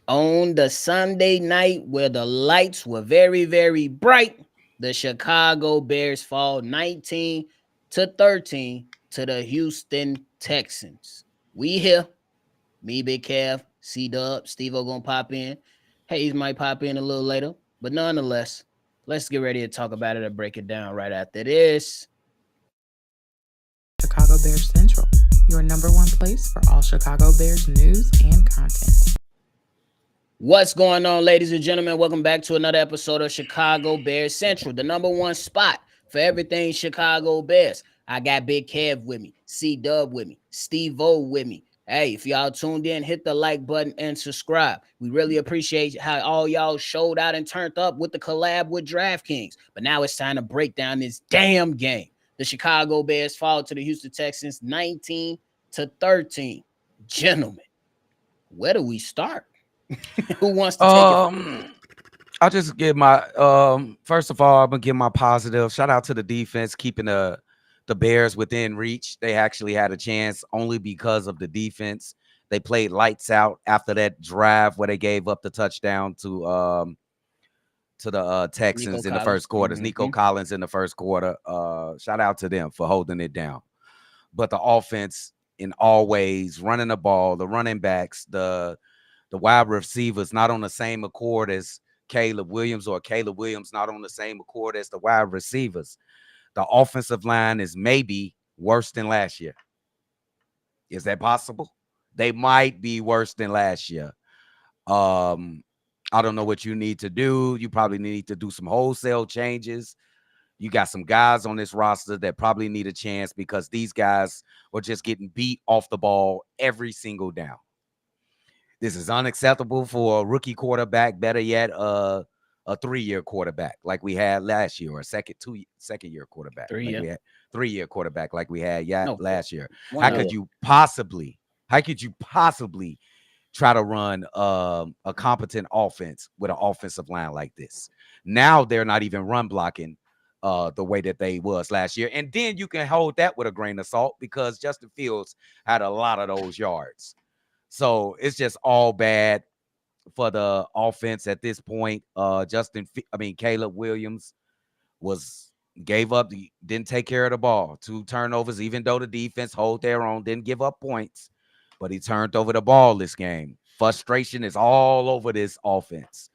On the Sunday night where the lights were very, very bright, the Chicago Bears fall 19-13 to the Houston Texans. We here. Me, Big Kev, C Dub, Steve O gonna pop in. Haize might pop in a little later. But nonetheless, let's get ready to talk about it and break it down right after this. Chicago Bears Central, your number one place for all Chicago Bears news and content. What's going on, ladies and gentlemen? Welcome back to another episode of Chicago Bears Central, the number one spot for everything Chicago Bears. I got Big Kev with me, C Dub with me, Steve O with me. Hey, if y'all tuned in, hit the like button and subscribe. We really appreciate how all y'all showed out and turned up with the collab with DraftKings. But now it's time to break down this damn game. The Chicago Bears fall to the Houston Texans 19-13. Gentlemen, where do we start? Who wants to take it? I'll just give my first of all, I'm gonna give my positive. Shout out to the defense keeping the Bears within reach. They actually had a chance only because of the defense. They played lights out after that drive where they gave up the touchdown to the Texans in the first quarters. Nico Collins in the first quarter. Shout out to them for holding it down. But the offense in all ways, running the ball, the running backs, the wide receivers not on the same accord as Caleb Williams, or Caleb Williams not on the same accord as the wide receivers. The offensive line is maybe worse than last year. Is that possible? They might be worse than last year. I don't know what you need to do. You probably need to do some wholesale changes. You got some guys on this roster that probably need a chance because these guys are just getting beat off the ball every single down. This is unacceptable for a rookie quarterback, better yet, a 3-year quarterback like we had last year, or a second-year quarterback. We had 3-year quarterback like we had last year. How could you possibly try to run a competent offense with an offensive line like this? Now they're not even run blocking the way that they was last year. And then you can hold that with a grain of salt because Justin Fields had a lot of those yards. So it's just all bad for the offense at this point. Caleb Williams gave up, didn't take care of the ball. 2 turnovers, even though the defense hold their own, didn't give up points, but he turned over the ball this game. Frustration is all over this offense.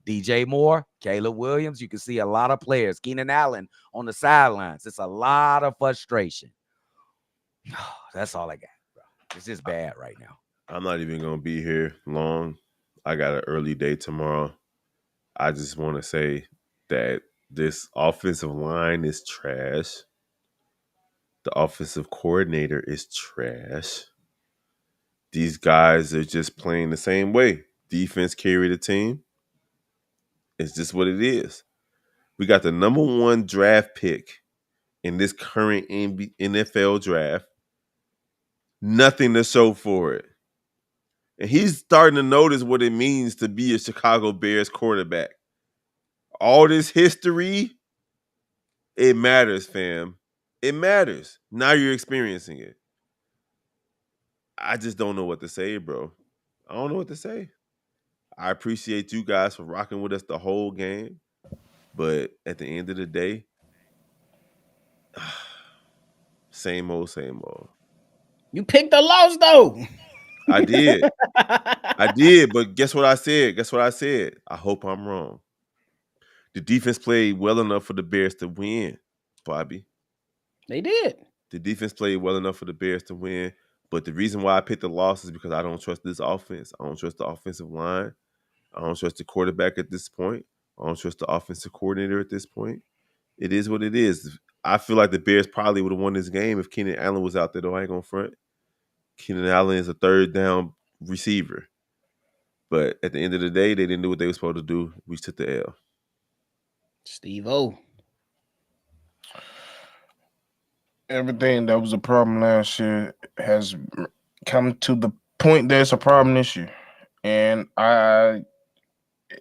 DJ Moore, Caleb Williams, you can see a lot of players. Keenan Allen on the sidelines. It's a lot of frustration. That's all I got, bro. It's just bad right now. I'm not even going to be here long. I got an early day tomorrow. I just want to say that this offensive line is trash. The offensive coordinator is trash. These guys are just playing the same way. Defense carry the team. It's just what it is. We got the number 1 draft pick in this current NFL draft. Nothing to show for it. And he's starting to notice what it means to be a Chicago Bears quarterback. All this history, it matters, fam. It matters. Now you're experiencing it. I just don't know what to say, bro. I don't know what to say. I appreciate you guys for rocking with us the whole game. But at the end of the day, same old, same old. You picked the loss, though. I did. I did, but guess what I said? I hope I'm wrong. The defense played well enough for the Bears to win, Bobby. They did. The defense played well enough for the Bears to win, but the reason why I picked the loss is because I don't trust this offense. I don't trust the offensive line. I don't trust the quarterback at this point. I don't trust the offensive coordinator at this point. It is what it is. I feel like the Bears probably would have won this game if Keenan Allen was out there, though. I ain't gonna front. Keenan Allen is a 3rd down receiver. But at the end of the day, they didn't do what they were supposed to do. We took the L. Steve O. Everything that was a problem last year has come to the point that it's a problem this year. And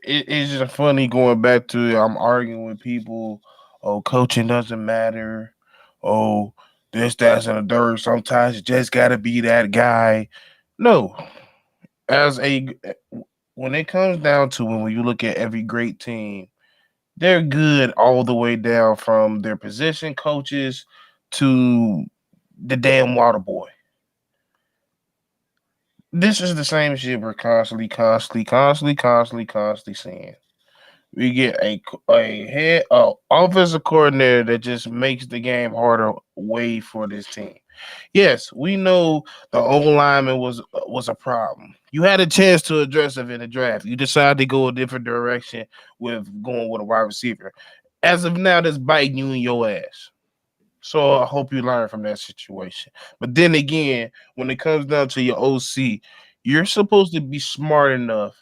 it's just funny going back to it. I'm arguing with people. Oh, coaching doesn't matter. Oh, this, that, and the third. Sometimes you just got to be that guy. No. when it comes down to it, when you look at every great team, they're good all the way down from their position coaches to the damn water boy. This is the same shit we're constantly seeing. We get a head offensive coordinator that just makes the game harder way for this team. Yes, we know the O lineman was a problem. You had a chance to address it in the draft. You decided to go a different direction with going with a wide receiver. As of now, that's biting you in your ass. So I hope you learn from that situation. But then again, when it comes down to your OC, you're supposed to be smart enough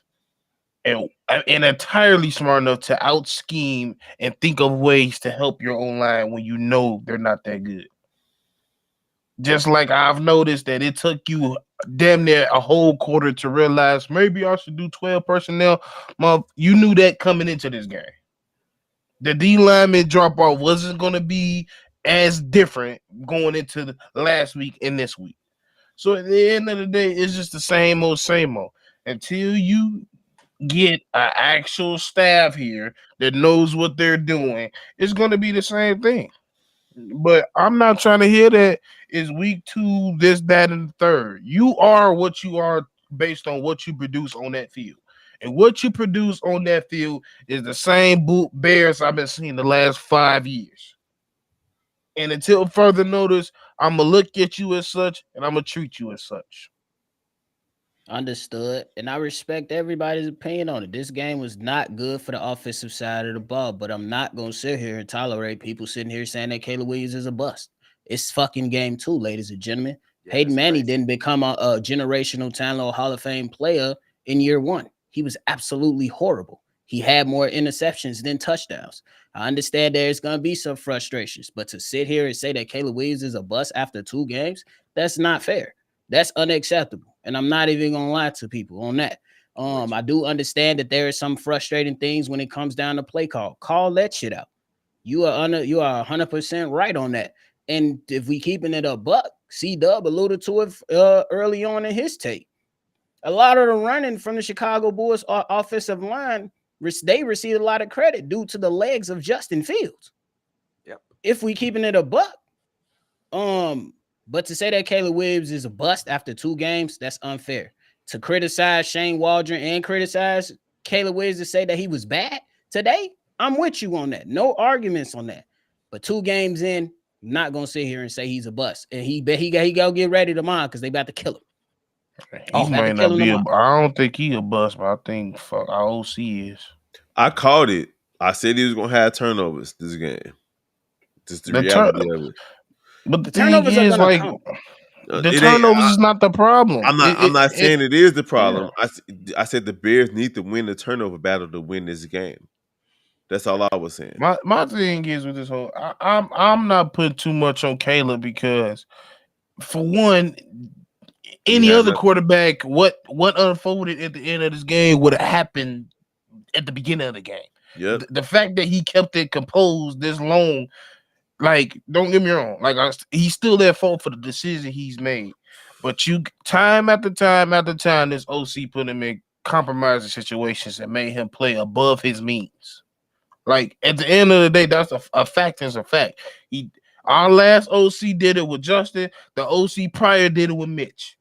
and entirely smart enough to out scheme and think of ways to help your own line when you know they're not that good. Just like I've noticed that it took you damn near a whole quarter to realize maybe I should do 12 personnel. You knew that coming into this game. The D lineman drop off wasn't going to be as different going into the last week and this week. So at the end of the day, it's just the same old, same old. Until you get an actual staff here that knows what they're doing, it's going to be the same thing. But I'm not trying to hear that it's week 2, this, that, and the third. You are what you are based on what you produce on that field. And what you produce on that field is the same boot Bears I've been seeing the last 5 years. And until further notice, I'm going to look at you as such and I'm going to treat you as such. Understood. And I respect everybody's opinion on it. This game was not good for the offensive side of the ball, but I'm not going to sit here and tolerate people sitting here saying that Caleb Williams is a bust. It's fucking game 2, ladies and gentlemen. Yeah, Peyton that's Manning crazy. didn't become a generational talent or Hall of Fame player in year 1. He was absolutely horrible. He had more interceptions than touchdowns. I understand there's going to be some frustrations, but to sit here and say that Caleb Williams is a bust after 2 games, that's not fair. That's unacceptable. And I'm not even gonna lie to people on that. I do understand that there are some frustrating things when it comes down to play call. Call that shit out. You are 100% right on that. And if we keeping it a buck, C-Dub alluded to it early on in his take. A lot of the running from the Chicago Bulls offensive line, they received a lot of credit due to the legs of Justin Fields. Yep. If we keeping it a buck, but to say that Caleb Williams is a bust after 2 games, that's unfair. To criticize Shane Waldron and criticize Caleb Williams to say that he was bad today, I'm with you on that. No arguments on that. But 2 games in, I'm not gonna sit here and say he's a bust. And he go get ready tomorrow because they about to kill him. He might not be I don't think he a bust, but I think our OC is. I called it. I said he was gonna have turnovers this game. Just the reality of it. But the turnovers is like come. The turnovers is not the problem. I'm not saying it is the problem. Yeah. I said the Bears need to win the turnover battle to win this game. That's all I was saying. My thing is with this whole, I'm not putting too much on Caleb because, for one, any other quarterback, what unfolded at the end of this game would have happened at the beginning of the game. Yeah. The fact that he kept it composed this long. Like, don't get me wrong. Like, he's still at fault for the decision he's made. But you, time after time after time, this OC put him in compromising situations and made him play above his means. Like, at the end of the day, that's a fact. Is a fact. Our last OC did it with Justin. The OC prior did it with Mitch.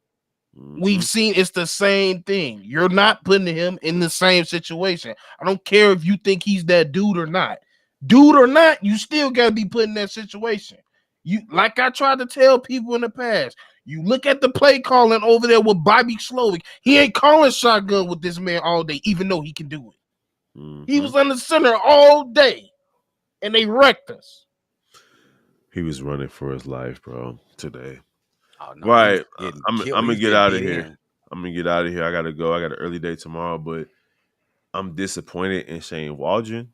Mm-hmm. We've seen it's the same thing. You're not putting him in the same situation. I don't care if you think he's that dude or not. Dude or not, you still got to be put in that situation. You, like I tried to tell people in the past, you look at the play calling over there with Bobby Slowick. He ain't calling shotgun with this man all day, even though he can do it. Mm-hmm. He was under center all day, and they wrecked us. He was running for his life, bro, today. Oh, no, right. I'm going to get out of here. I'm going to get out of here. I got to go. I got an early day tomorrow, but I'm disappointed in Shane Waldron.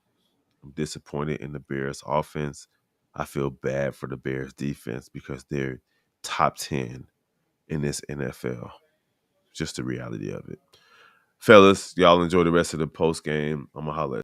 I'm disappointed in the Bears offense. I feel bad for the Bears defense because they're top 10 in this NFL. Just the reality of it. Fellas, y'all enjoy the rest of the post game. I'm going to holler at